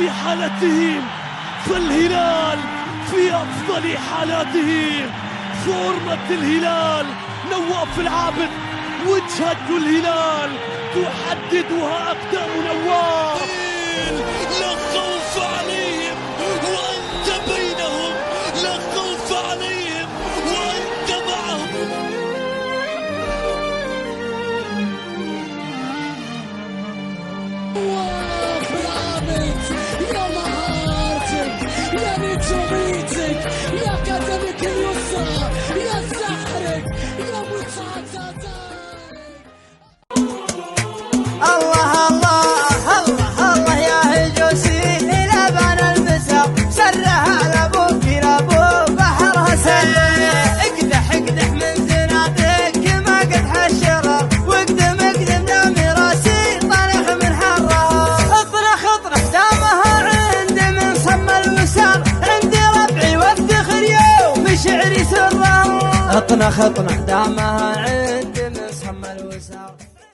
في حالتهم، فالهلال في أفضل حالاتهم. فورمة الهلال نواف العابد، وجهة الهلال تحددها أقدام نواف. لا خوف عليهم وأنت بينهم، لا خوف عليهم وأنت معهم. نواف العابد يا مهارتك يا نجوميتك يا قدمك اليسرى يا سحرك يا متعتك. الله الله الله الله يا هجوسي لبن المسا سرها لابوك لابو بحرها سلة. اقدح اقدح من زنادك ما قدح الشرر، واقدم اقدم دام راسي طالع من حرها. اطرح اطرح دامها عندي من صم الوسار، عندي ربعي وافتخر يوم شعري سرها. اطنخ اطنخ دامها عندي